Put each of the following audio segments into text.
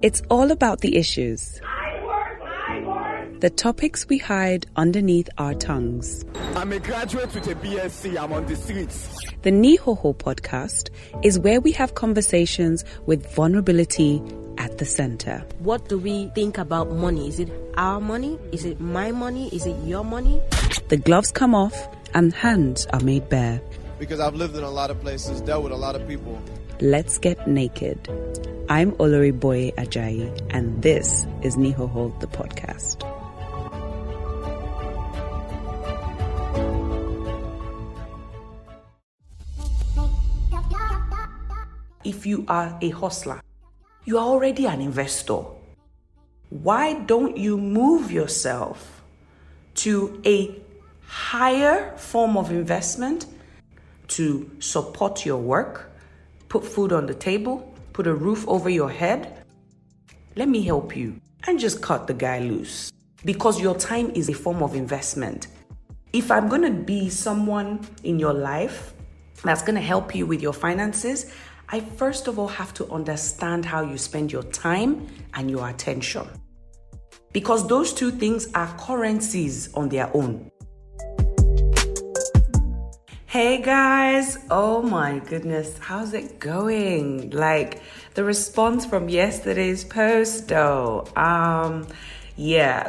It's all about the issues. The topics we hide underneath our tongues. I'm a graduate with a BSc. I'm on the streets. The Nihoho podcast is where we have conversations with vulnerability at the center. What do we think about money? Is it our money? Is it my money? Is it your money? The gloves come off and hands are made bare. Because I've lived in a lot of places, dealt with a lot of people. Let's get naked. I'm Oloriboye Ajayi, and this is Nihoho, the podcast. If you are a hustler, you are already an investor. Why don't you move yourself to a higher form of investment to support your work, put food on the table, put a roof over your head? Let me help you and just cut the guy loose, because your time is a form of investment. If I'm going to be someone in your life that's going to help you with your finances, I first of all have to understand how you spend your time and your attention, because those two things are currencies on their own. Hey guys, oh my goodness, how's it going? Like the response from yesterday's post though.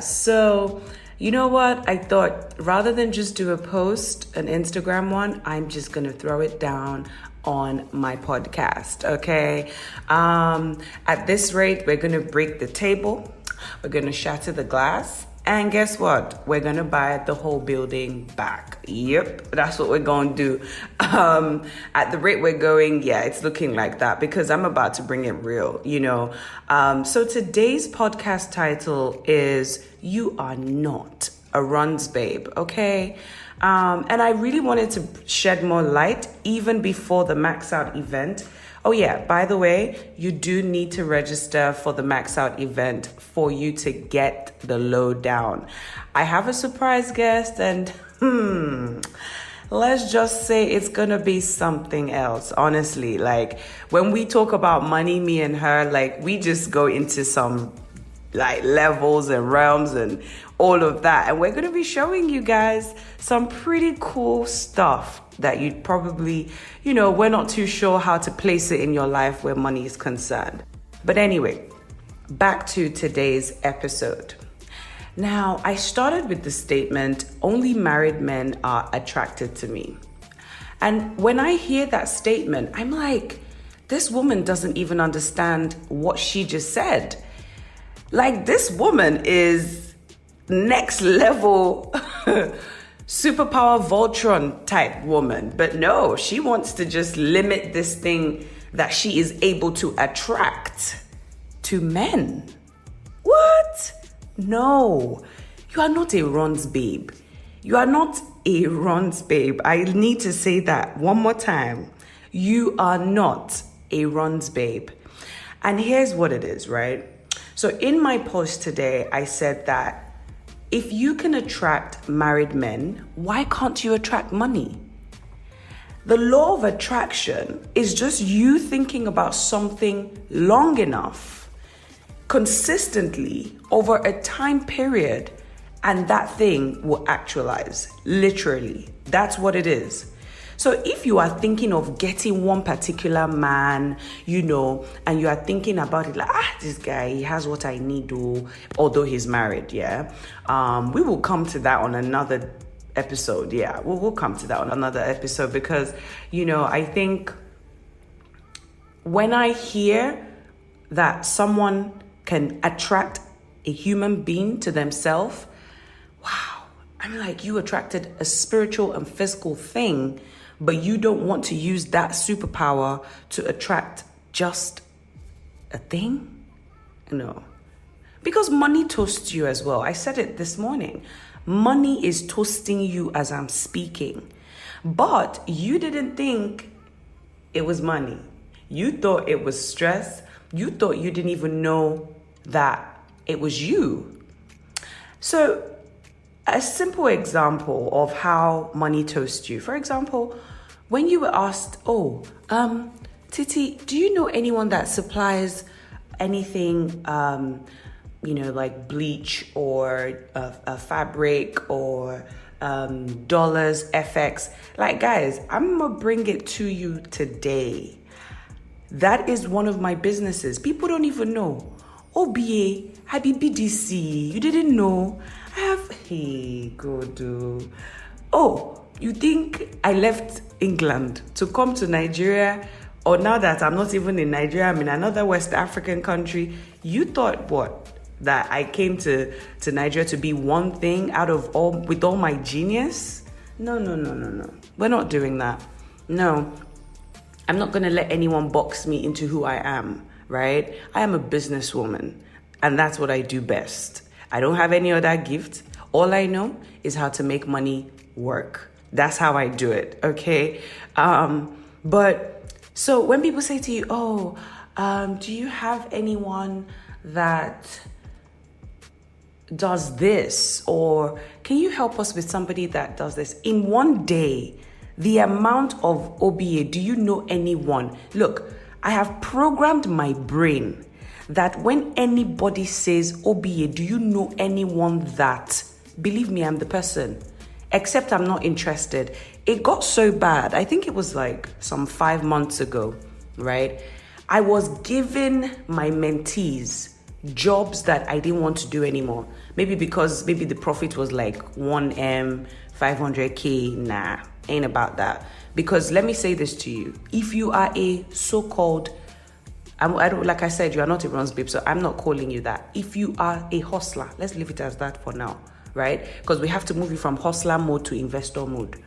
So you know what? I thought rather than just do a post, an Instagram one, I'm just gonna throw it down on my podcast, okay? At this rate, we're gonna break the table, we're gonna shatter the glass, and guess what? We're gonna buy the whole building back. Yep, that's what we're gonna do. At the rate we're going, yeah, it's looking like that, because I'm about to bring it real, you know. So today's podcast title is You Are Not a Runs Babe, okay? And I really wanted to shed more light even before the Max Out event. Oh yeah, by the way, you do need to register for the Max Out event for you to get the lowdown. I have a surprise guest and let's just say it's gonna be something else, honestly. Like when we talk about money, me and her, like we just go into some like levels and realms and all of that. And we're going to be showing you guys some pretty cool stuff that you'd probably, we're not too sure how to place it in your life where money is concerned. But anyway, back to today's episode. Now, I started with the statement, only married men are attracted to me. And when I hear that statement, I'm like, this woman doesn't even understand what she just said. Like, this woman is next level superpower Voltron type woman. But no, she wants to just limit this thing that she is able to attract to men. What? No, you are not a runs babe. You are not a runs babe. I need to say that one more time. You are not a runs babe. And here's what it is, right? So in my post today, I said that if you can attract married men, why can't you attract money? The law of attraction is just you thinking about something long enough, consistently over a time period, and that thing will actualize. Literally, that's what it is. So if you are thinking of getting one particular man, and you are thinking about it like, this guy, he has what I need, although he's married, yeah. We will come to that on another episode, yeah. We'll come to that on another episode because, I think when I hear that someone can attract a human being to themselves, wow, I'm like, you attracted a spiritual and physical thing, but you don't want to use that superpower to attract just a thing? No. Because money toasts you as well. I said it this morning. Money is toasting you as I'm speaking. But you didn't think it was money. You thought it was stress. You thought you didn't even know that it was you. So a simple example of how money toasts you. For example, when you were asked, Titi, do you know anyone that supplies anything, like bleach or a fabric or dollars, FX. Like, guys, I'm gonna bring it to you today. That is one of my businesses. People don't even know. OBA, I be BDC. You didn't know? I have, hey, good. Oh, you think I left England to come to Nigeria? Or now that I'm not even in Nigeria, I'm in another West African country. You thought what? That I came to Nigeria to be one thing with all my genius? No. We're not doing that. No. I'm not going to let anyone box me into who I am, right? I am a businesswoman, and that's what I do best. I don't have any other gift. All I know is how to make money work. That's how I do it, okay? But so when people say to you, do you have anyone that does this? Or can you help us with somebody that does this? In one day, the amount of OBA, do you know anyone? Look, I have programmed my brain that when anybody says OBA, do you know anyone that? Believe me, I'm the person. Except I'm not interested. It got so bad. I think it was like some 5 months ago, right? I was giving my mentees jobs that I didn't want to do anymore. Maybe because the profit was like 1M, 500K. Nah, ain't about that. Because let me say this to you. If you are a so-called, I don't, like I said, you are not a bronze babe, so I'm not calling you that. If you are a hustler, let's leave it as that for now, right? Because we have to move you from hustler mode to investor mode.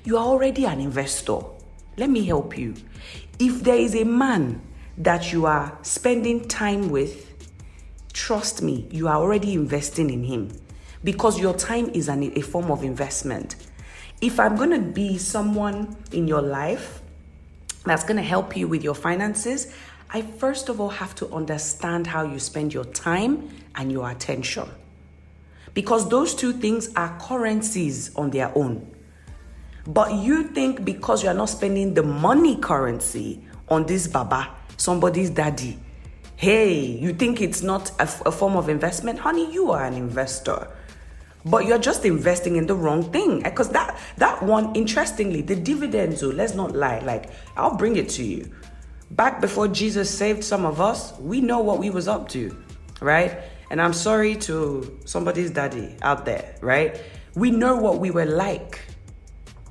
You are already an investor. Let me help you. If there is a man that you are spending time with, trust me, you are already investing in him, because your time is a form of investment. If I'm going to be someone in your life that's going to help you with your finances, I first of all have to understand how you spend your time and your attention. Because those two things are currencies on their own. But you think because you are not spending the money currency on this baba, somebody's daddy, hey, you think it's not a form of investment? Honey, you are an investor. But you're just investing in the wrong thing. Because that one, interestingly, the dividends, let's not lie. Like, I'll bring it to you. Back before Jesus saved some of us, we know what we was up to, right? And I'm sorry to somebody's daddy out there, right? We know what we were like.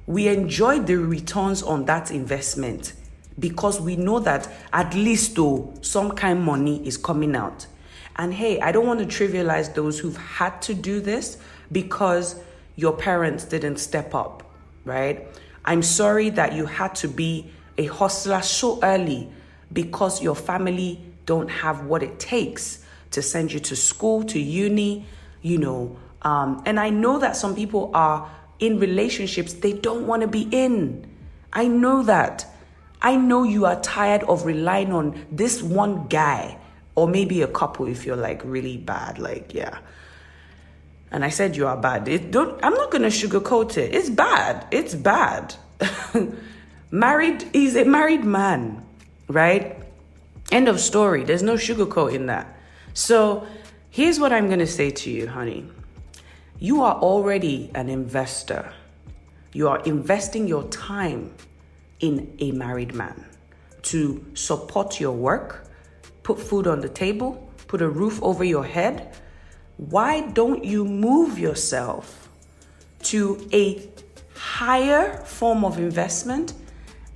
We enjoyed the returns on that investment because we know that at least some kind of money is coming out. And hey, I don't want to trivialize those who've had to do this because your parents didn't step up, right? I'm sorry that you had to be a hustler so early because your family don't have what it takes to send you to school, to uni, and I know that some people are in relationships they don't want to be in. I know that. I know you are tired of relying on this one guy, or maybe a couple if you're like really bad, yeah. And I said you are bad. I'm not gonna sugarcoat it. It's bad. It's bad. He's a married man, right? End of story. There's no sugarcoat in that. So here's what I'm gonna say to you, honey. You are already an investor. You are investing your time in a married man to support your work, put food on the table, put a roof over your head. Why don't you move yourself to a higher form of investment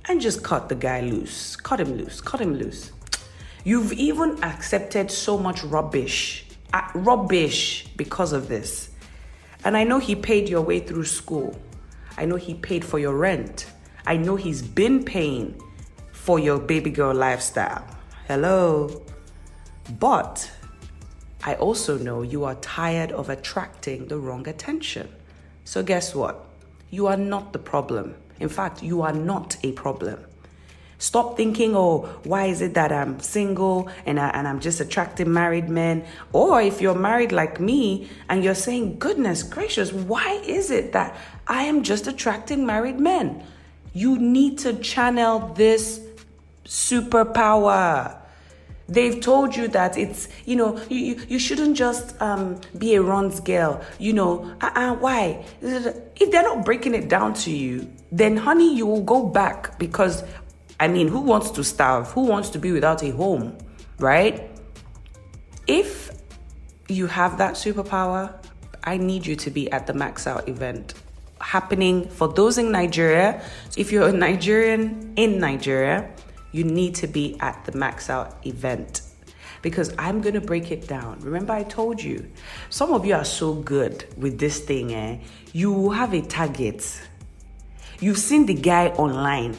and just cut the guy loose? Cut him loose. You've even accepted so much rubbish because of this. And I know he paid your way through school. I know he paid for your rent. I know he's been paying for your baby girl lifestyle. Hello. But I also know you are tired of attracting the wrong attention. So guess what? You are not the problem. In fact, you are not a problem. Stop thinking, why is it that I'm single and I'm just attracting married men? Or if you're married like me and you're saying, goodness gracious, why is it that I am just attracting married men? You need to channel this superpower. They've told you that it's, you shouldn't just be a runs girl, why? If they're not breaking it down to you, then honey, you will go back because, who wants to starve? Who wants to be without a home, right? If you have that superpower, I need you to be at the Max Out event happening for those in Nigeria. So if you're a Nigerian in Nigeria, you need to be at the Max Out event because I'm going to break it down. Remember, I told you, some of you are so good with this thing, You have a target. You've seen the guy online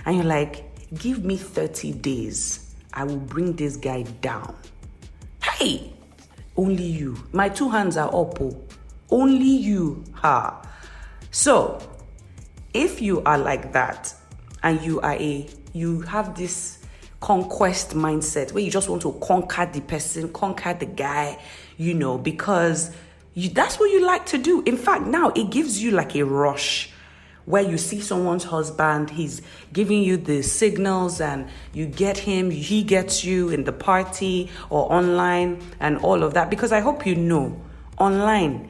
and you're like, give me 30 days. I will bring this guy down. Hey, only you. My 2 hands are up. Only you. So, if you are like that and you have this conquest mindset where you just want to conquer the person, conquer the guy, because that's what you like to do. In fact, now it gives you like a rush where you see someone's husband, he's giving you the signals and you get him, he gets you in the party or online and all of that. Because I hope you know, online,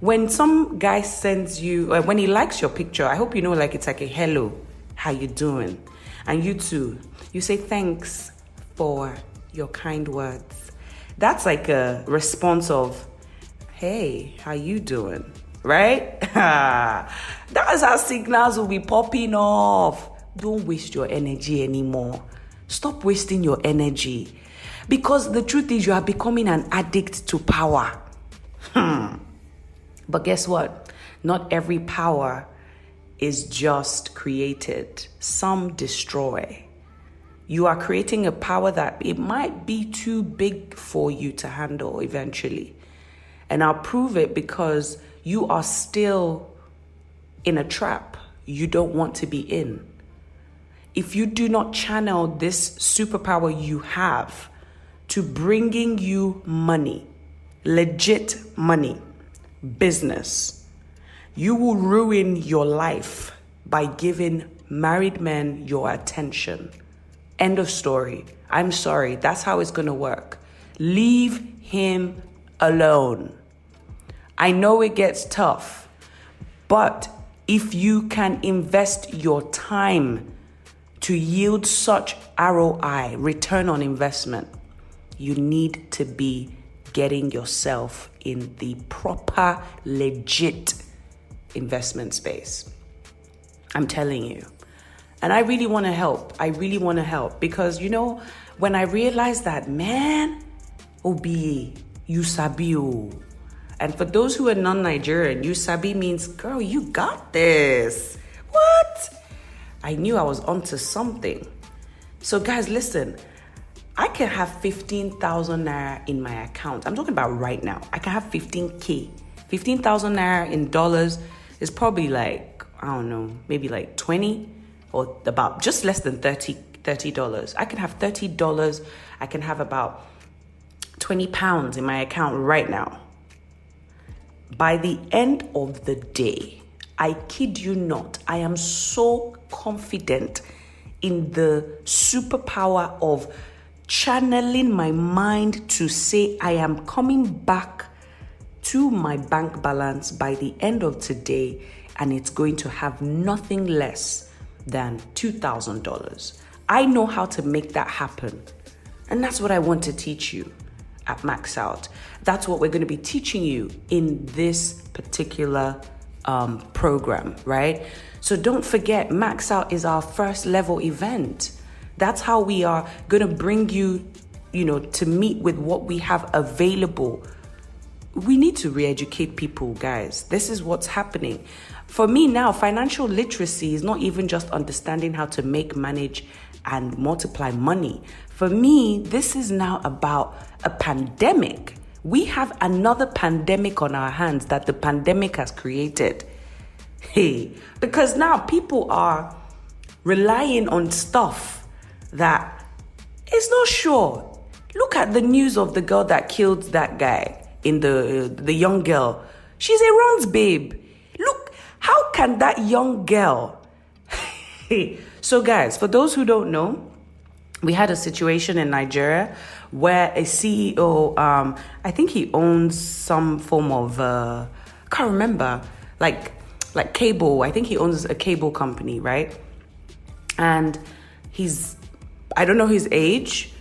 when some guy sends you, or when he likes your picture, I hope you know, like it's like a hello, how you doing? And you too, you say thanks for your kind words. That's like a response of, hey, how you doing? Right? That's how signals will be popping off. Don't waste your energy anymore. Stop wasting your energy. Because the truth is you are becoming an addict to power. But guess what? Not every power is just created. Some destroy. You are creating a power that it might be too big for you to handle eventually. And I'll prove it because you are still in a trap you don't want to be in. If you do not channel this superpower you have to bringing you money, legit money, business, you will ruin your life by giving married men your attention. End of story. I'm sorry. That's how it's going to work. Leave him alone. I know it gets tough, but if you can invest your time to yield such ROI, return on investment, you need to be getting yourself in the proper, legit investment space. I'm telling you. And I really want to help. Because, when I realized that, man, Obi, you sabi o. And for those who are non-Nigerian, you sabi means, girl, you got this. What? I knew I was onto something. So guys, listen, I can have 15,000 naira in my account. I'm talking about right now. I can have 15K. 15,000 naira in dollars is probably like, I don't know, maybe like 20 or about just less than $30. I can have $30. I can have about 20 pounds in my account right now. By the end of the day, I kid you not, I am so confident in the superpower of channeling my mind to say I am coming back to my bank balance by the end of today, and it's going to have nothing less than $2,000. I know how to make that happen. And that's what I want to teach you at Max Out. That's what we're going to be teaching you in this particular program, right? So don't forget, Max Out is our first level event. That's how we are going to bring you, to meet with what we have available. We need to re-educate people, guys. This is what's happening. For me now, financial literacy is not even just understanding how to make, manage, and multiply money. For me, this is now about a pandemic. We have another pandemic on our hands that the pandemic has created. Hey, because now people are relying on stuff that is not sure. Look at the news of the girl that killed that guy, in the young girl. She's a runs babe. Look, how can that young girl... So guys, for those who don't know, we had a situation in Nigeria where a CEO, I think he owns some form of, can't remember, like cable. I think he owns a cable company, right? And I don't know his age.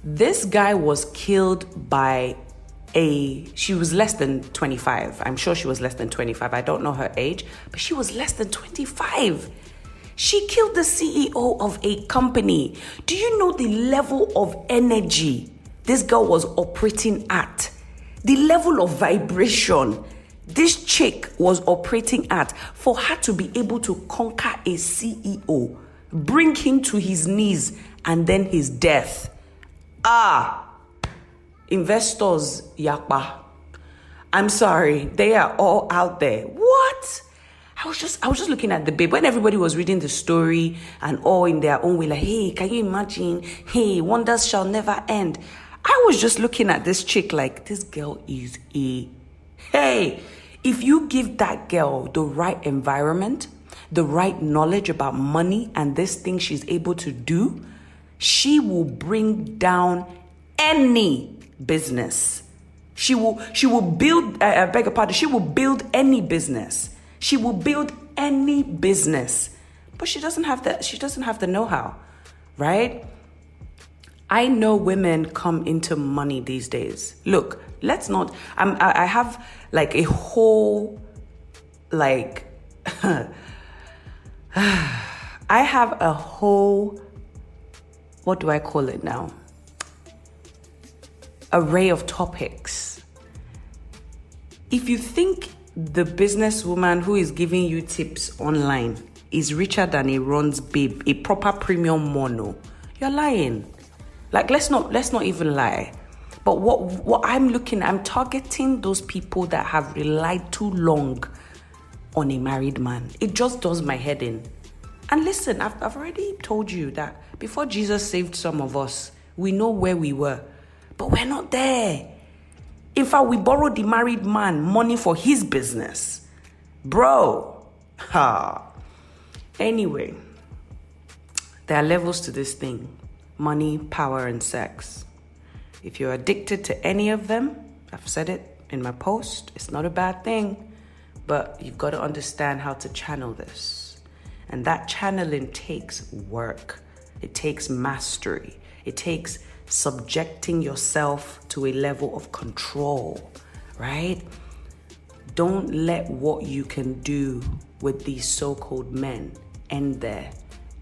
This guy was killed by she was less than 25. I'm sure she was less than 25. I don't know her age, but she was less than 25. She killed the CEO of a company. Do you know the level of energy this girl was operating at? The level of vibration this chick was operating at for her to be able to conquer a CEO, bring him to his knees, and then his death. Investors, yakpa. I'm sorry, they are all out there. What? I was just looking at the babe when everybody was reading the story and all in their own way, like, hey, can you imagine? Hey, wonders shall never end. I was just looking at this chick like, this girl is hey, if you give that girl the right environment, the right knowledge about money and this thing she's able to do, she will bring down any business. She will build, I beg your pardon, she will build any business. She will build any business. But she doesn't have the know-how, right? I know women come into money these days. Look, I have like a whole, like, I have a whole, what do I call it now? Array of topics. If you think the businesswoman who is giving you tips online is richer than a runs babe, a proper premium mono, you're lying. Like, let's not even lie. But what I'm targeting those people that have relied too long on a married man. It just does my head in. And listen, I've already told you that before Jesus saved some of us, we know where we were. But we're not there. In fact, we borrowed the married man money for his business. Bro. Anyway, there are levels to this thing. Money, power, and sex. If you're addicted to any of them, I've said it in my post, it's not a bad thing. But you've got to understand how to channel this. And that channeling takes work. It takes mastery. It takes subjecting yourself to a level of control, right? Don't let what you can do with these so-called men end there.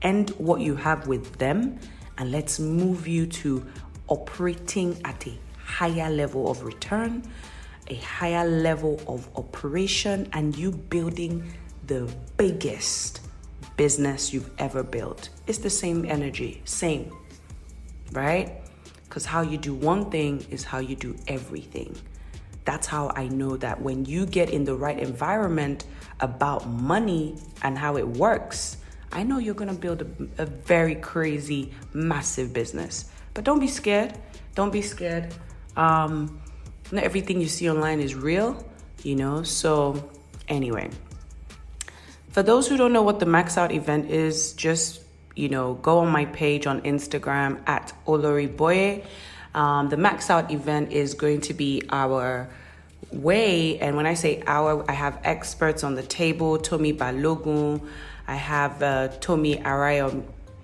End what you have with them, and let's move you to operating at a higher level of return, a higher level of operation, and you building the biggest business you've ever built. It's the same energy, same, right? Because how you do one thing is how you do everything. That's how I know that when you get in the right environment about money and how it works, I know you're going to build a very crazy, massive business. But don't be scared. Don't be scared. Not everything you see online is real, So anyway, for those who don't know what the Max Out event is, just go on my page on Instagram at Oloriboye. The Max Out event is going to be our way. And when I say our, I have experts on the table. Tomi Balogun. I have Tomi Arayomi.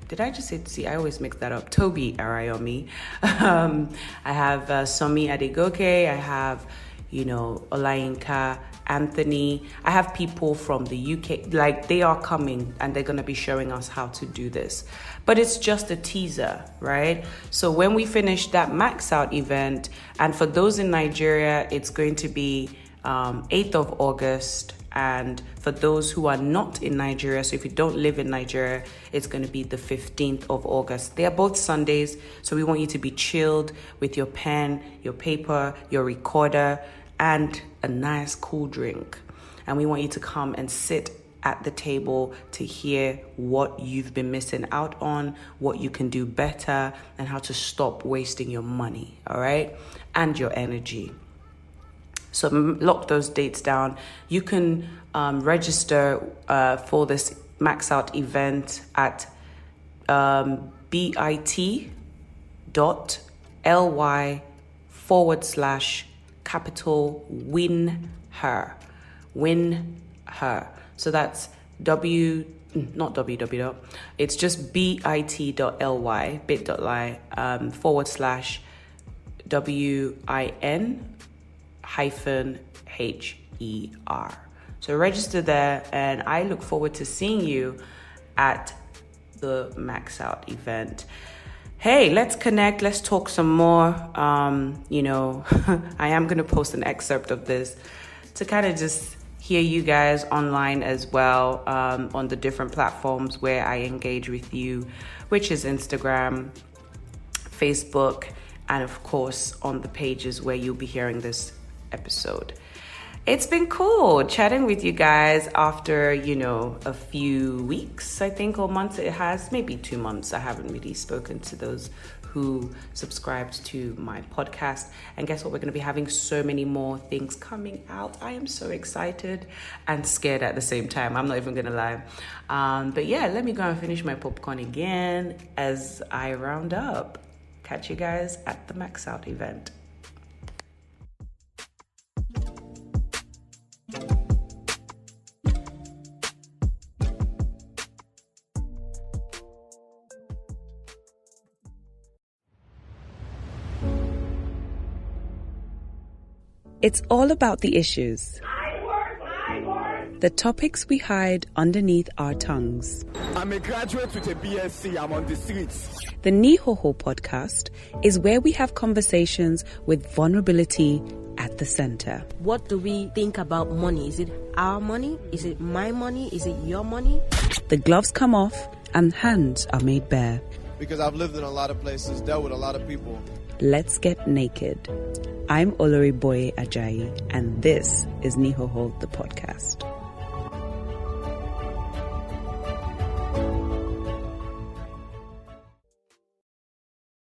Did I just say, see, I always mix that up. Toby Arayomi. I have Somi Adegoke. I have, Olayinka, Anthony. I have people from the UK, like they are coming and they're going to be showing us how to do this. But it's just a teaser, right? So when we finish that Max Out event, and for those in Nigeria, it's going to be 8th of August. And for those who are not in Nigeria, so if you don't live in Nigeria, it's going to be the 15th of August. They are both Sundays, so we want you to be chilled with your pen, your paper, your recorder, and a nice cool drink. And we want you to come and sit at the table to hear what you've been missing out on, what you can do better, and how to stop wasting your money, all right? And your energy. So lock those dates down. You can register for this Max Out event at bit.ly/capital win her. Win her. So that's not www. It's just bit.ly /WIN-HER. So register there, and I look forward to seeing you at the Max Out event. Hey, let's connect. Let's talk some more. I am going to post an excerpt of this to kind of just hear you guys online as well, on the different platforms where I engage with you, which is Instagram, Facebook, and of course on the pages where you'll be hearing this episode. It's been cool chatting with you guys after, a few weeks, I think, or months. It has maybe 2 months. I haven't really spoken to those who subscribed to my podcast. And guess what? We're going to be having so many more things coming out. I am so excited and scared at the same time. I'm not even going to lie. But yeah, let me go and finish my popcorn again as I round up. Catch you guys at the Max Out event. It's all about the issues. The topics we hide underneath our tongues. I'm a graduate with a BSc. I'm on the streets. The Nihoho podcast is where we have conversations with vulnerability at the center. What do we think about money? Is it our money? Is it my money? Is it your money? The gloves come off and hands are made bare. Because I've lived in a lot of places, dealt with a lot of people. Let's get naked. I'm Oloriboye Ajayi, and this is Nihoho the podcast.